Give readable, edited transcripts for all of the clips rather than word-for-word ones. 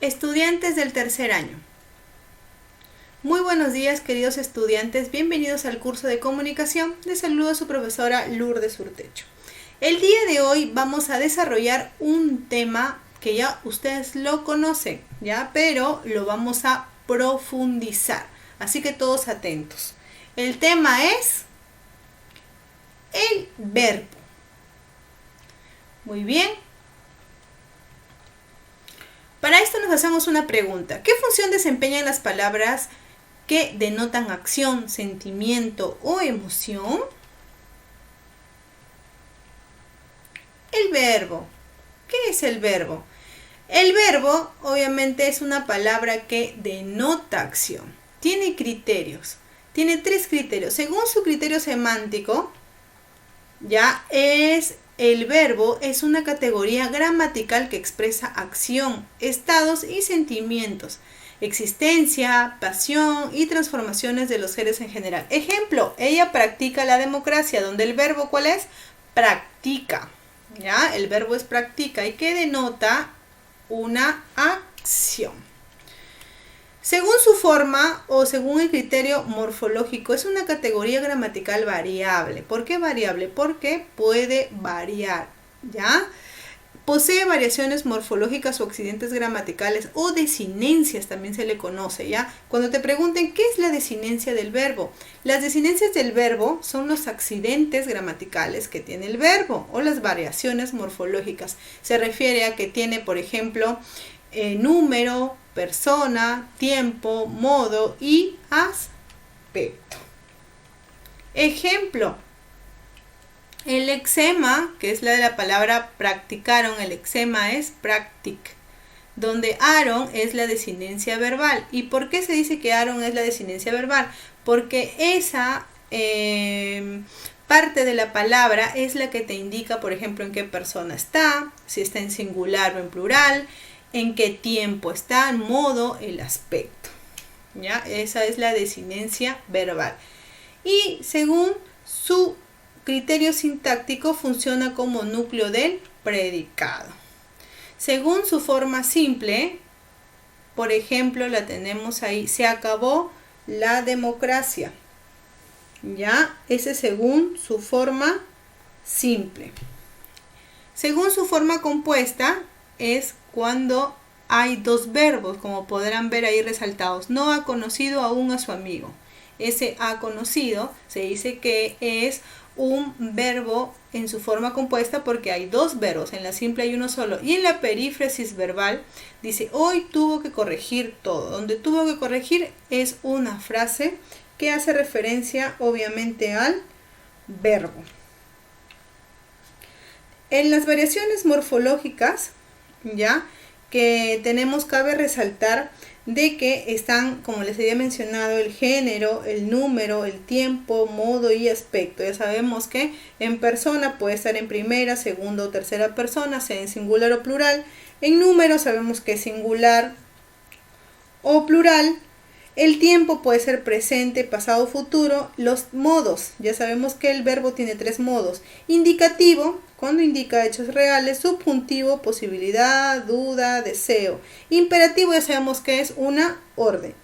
Estudiantes del tercer año. Muy buenos días, queridos estudiantes, bienvenidos al curso de comunicación. Les saluda su profesora Lourdes Urtecho. El día de hoy vamos a desarrollar un tema que ya ustedes lo conocen, pero lo vamos a profundizar. Así que todos atentos. El tema es el verbo. Muy bien. Para esto nos hacemos una pregunta. ¿Qué función desempeñan las palabras que denotan acción, sentimiento o emoción? El verbo. ¿Qué es el verbo? El verbo obviamente es una palabra que denota acción. Tiene criterios. Tiene 3 criterios. Según su criterio semántico, el verbo es una categoría gramatical que expresa acción, estados y sentimientos, existencia, pasión y transformaciones de los seres en general. Ejemplo, ella practica la democracia, donde el verbo, ¿cuál es? Practica. El verbo es practica y que denota una acción. Según su forma o según el criterio morfológico, es una categoría gramatical variable. ¿Por qué variable? Porque puede variar, Posee variaciones morfológicas o accidentes gramaticales o desinencias, también se le conoce, Cuando te pregunten, ¿qué es la desinencia del verbo? Las desinencias del verbo son los accidentes gramaticales que tiene el verbo o las variaciones morfológicas. Se refiere a que tiene, por ejemplo, número, persona, tiempo, modo y aspecto. Ejemplo, el lexema, que es la de la palabra practicaron, el lexema es practic, donde aron es la desinencia verbal. ¿Y por qué se dice que aron es la desinencia verbal? Porque esa parte de la palabra es la que te indica, por ejemplo, en qué persona está, si está en singular o en plural, en qué tiempo está, el modo, el aspecto. Esa es la desinencia verbal. Y según su criterio sintáctico funciona como núcleo del predicado. Según su forma simple, por ejemplo, la tenemos ahí, se acabó la democracia. Ese según su forma simple. Según su forma compuesta es cuando hay 2 verbos, como podrán ver ahí resaltados. No ha conocido aún a su amigo. Ese ha conocido se dice que es un verbo en su forma compuesta porque hay 2 verbos. En la simple hay uno solo. Y en la perífrasis verbal dice, hoy tuvo que corregir todo. Donde tuvo que corregir es una frase que hace referencia obviamente al verbo. En las variaciones morfológicas, que tenemos, cabe resaltar de que están, como les había mencionado, el género, el número, el tiempo, modo y aspecto. Ya sabemos que en persona puede estar en primera, segunda o tercera persona, sea en singular o plural. En número sabemos que es singular o plural. El tiempo puede ser presente, pasado, futuro. Los modos, ya sabemos que el verbo tiene 3 modos. Indicativo, cuando indica hechos reales. Subjuntivo, posibilidad, duda, deseo. Imperativo, ya sabemos que es una orden.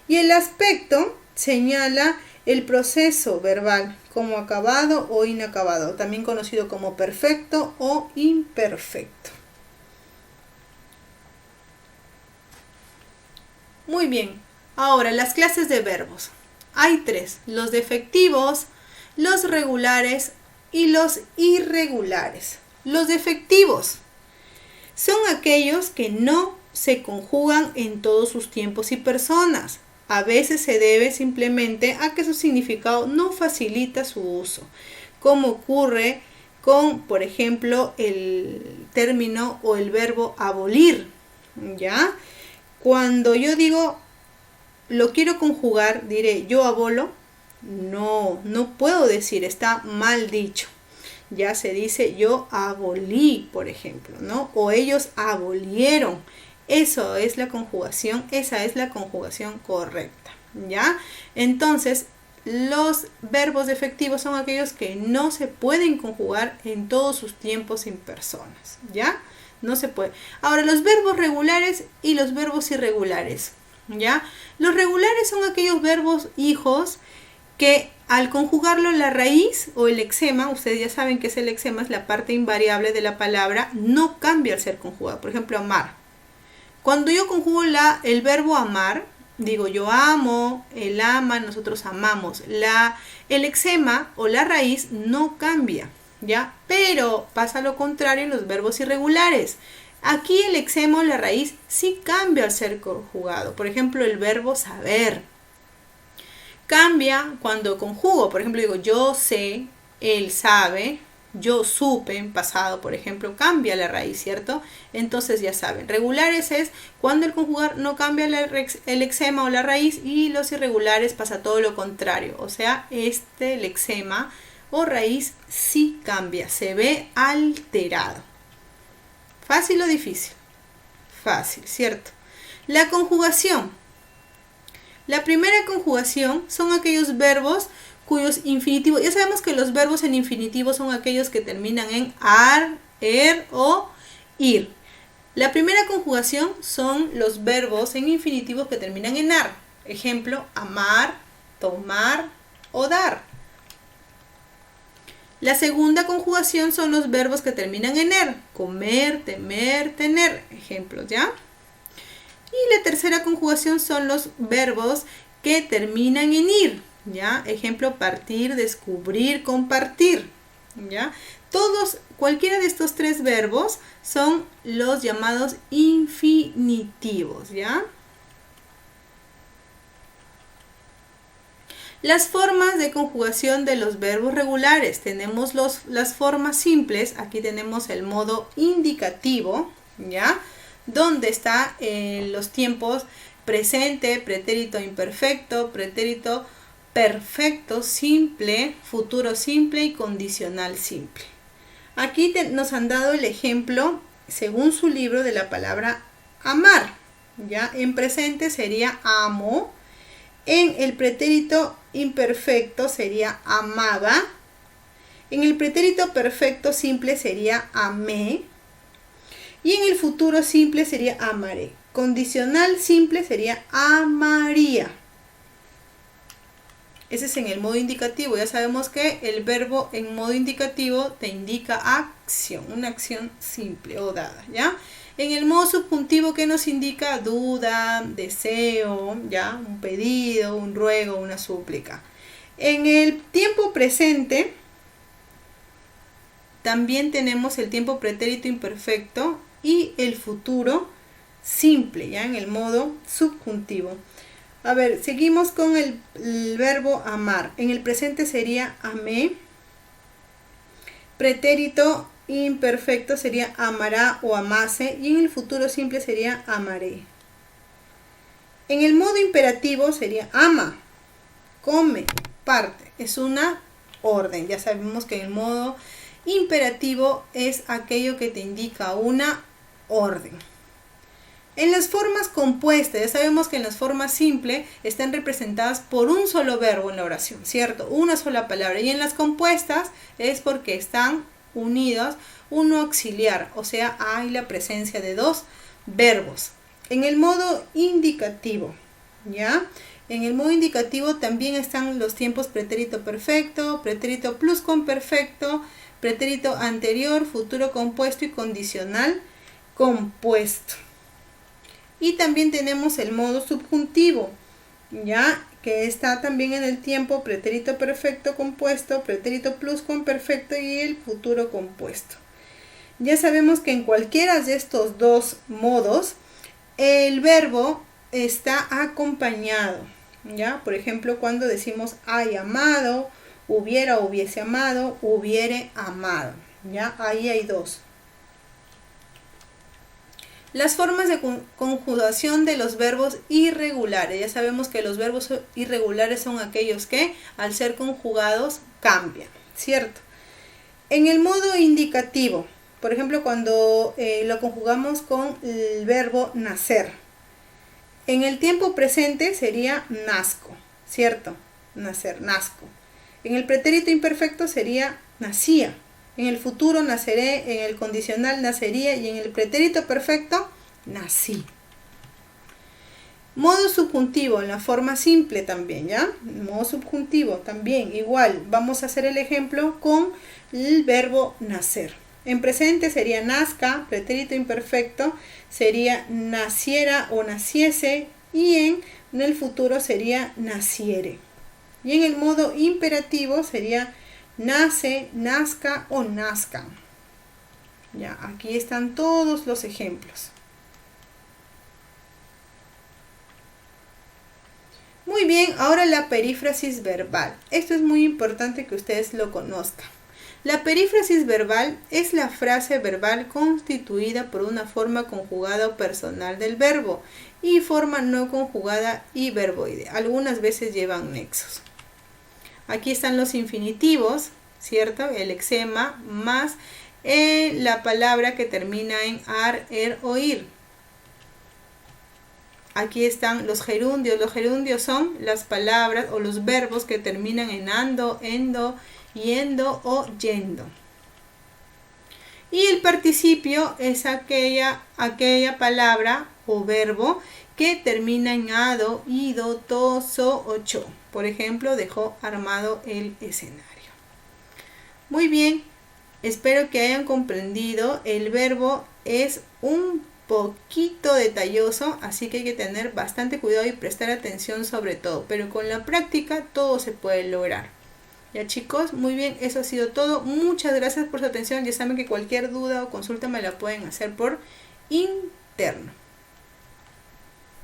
Y el aspecto señala el proceso verbal como acabado o inacabado, también conocido como perfecto o imperfecto. Muy bien. Ahora, las clases de verbos. Hay 3, los defectivos, los regulares y los irregulares. Los defectivos son aquellos que no se conjugan en todos sus tiempos y personas. A veces se debe simplemente a que su significado no facilita su uso, como ocurre con, por ejemplo, el término o el verbo abolir. Cuando yo digo lo quiero conjugar, diré yo abolo. No puedo decir, está mal dicho. Se dice yo abolí, por ejemplo, o ellos abolieron. Esa es la conjugación correcta, Entonces, los verbos defectivos son aquellos que no se pueden conjugar en todos sus tiempos y personas, No se puede. Ahora, los verbos regulares y los verbos irregulares, ¿ya? Los regulares son aquellos verbos hijos que al conjugarlo en la raíz o el lexema, ustedes ya saben que el lexema es la parte invariable de la palabra, no cambia al ser conjugado. Por ejemplo, amar. Cuando yo conjugo el verbo amar, digo yo amo, él ama, nosotros amamos. El lexema o la raíz no cambia, ¿ya? Pero pasa lo contrario en los verbos irregulares. Aquí el lexema o la raíz sí cambia al ser conjugado. Por ejemplo, el verbo saber cambia cuando conjugo. Por ejemplo, digo yo sé, él sabe, yo supe en pasado, por ejemplo, cambia la raíz, ¿cierto? Entonces ya saben, regulares es cuando el conjugar no cambia el lexema o la raíz, y los irregulares pasa todo lo contrario. O sea, este lexema o raíz sí cambia, se ve alterado. ¿Fácil o difícil? Fácil, ¿cierto? La conjugación. La primera conjugación son aquellos verbos cuyos infinitivos, ya sabemos que los verbos en infinitivo son aquellos que terminan en ar, er o ir. La primera conjugación son los verbos en infinitivo que terminan en ar. Ejemplo, amar, tomar o dar. La segunda conjugación son los verbos que terminan en er. Comer, temer, tener. Ejemplos, ¿ya? Y la tercera conjugación son los verbos que terminan en ir, ¿ya? Ejemplo, partir, descubrir, compartir, ¿ya? Cualquiera de estos tres verbos son los llamados infinitivos, ¿ya? Las formas de conjugación de los verbos regulares. Tenemos las formas simples. Aquí tenemos el modo indicativo, ¿ya? Donde está los tiempos presente, pretérito imperfecto, pretérito perfecto, simple, futuro simple y condicional simple. Aquí nos han dado el ejemplo, según su libro, de la palabra amar, ¿ya? En presente sería amo, en el pretérito imperfecto sería amaba, en el pretérito perfecto simple sería amé, y en el futuro simple sería amaré. Condicional simple sería amaría. Ese es en el modo indicativo. Ya sabemos que el verbo en modo indicativo te indica acción, una acción simple o dada, ¿ya? En el modo subjuntivo, ¿qué nos indica? Duda, deseo, ¿ya? Un pedido, un ruego, una súplica. En el tiempo presente también tenemos el tiempo pretérito imperfecto y el futuro simple, ya en el modo subjuntivo. A ver, seguimos con el verbo amar. En el presente sería amé. Pretérito imperfecto sería amará o amase. Y en el futuro simple sería amaré. En el modo imperativo sería ama, come, parte. Es una orden. Ya sabemos que en el modo imperativo es aquello que te indica una orden. En las formas compuestas, ya sabemos que en las formas simples están representadas por un solo verbo en la oración, ¿cierto? Una sola palabra. Y en las compuestas es porque están unidos uno auxiliar, o sea, hay la presencia de dos verbos. En el modo indicativo, ¿ya? En el modo indicativo también están los tiempos pretérito perfecto, pretérito pluscuamperfecto, pretérito anterior, futuro compuesto y condicional compuesto. Y también tenemos el modo subjuntivo, ya que está también en el tiempo pretérito perfecto compuesto, pretérito pluscuamperfecto y el futuro compuesto. Ya sabemos que en cualquiera de estos dos modos el verbo está acompañado, ¿ya? Por ejemplo, cuando decimos hay amado, hubiera o hubiese amado, hubiere amado, ¿ya? Ahí hay dos. Las formas de conjugación de los verbos irregulares. Ya sabemos que los verbos irregulares son aquellos que al ser conjugados cambian, ¿cierto? En el modo indicativo, por ejemplo, cuando lo conjugamos con el verbo nacer. En el tiempo presente sería nazco, ¿cierto? Nacer, nazco. En el pretérito imperfecto sería nacía. En el futuro naceré, en el condicional nacería y en el pretérito perfecto nací. Modo subjuntivo, en la forma simple también, ¿ya? Modo subjuntivo también, igual. Vamos a hacer el ejemplo con el verbo nacer. En presente sería nazca, pretérito imperfecto, sería naciera o naciese, y en el futuro sería naciere. Y en el modo imperativo sería nace, nazca o nazcan. Ya, aquí están todos los ejemplos. Muy bien, ahora la perífrasis verbal. Esto es muy importante que ustedes lo conozcan. La perífrasis verbal es la frase verbal constituida por una forma conjugada o personal del verbo y forma no conjugada y verboide. Algunas veces llevan nexos. Aquí están los infinitivos, ¿cierto? El lexema más la palabra que termina en ar, er o ir. Aquí están los gerundios. Los gerundios son las palabras o los verbos que terminan en ando, endo, yendo o yendo. Y el participio es aquella palabra o verbo que termina en ado, ido, to, so o cho. Por ejemplo, dejó armado el escenario. Muy bien, espero que hayan comprendido. El verbo es un poquito detalloso, así que hay que tener bastante cuidado y prestar atención sobre todo, pero con la práctica todo se puede lograr. Ya chicos, muy bien, eso ha sido todo. Muchas gracias por su atención. Ya saben que cualquier duda o consulta me la pueden hacer por interno.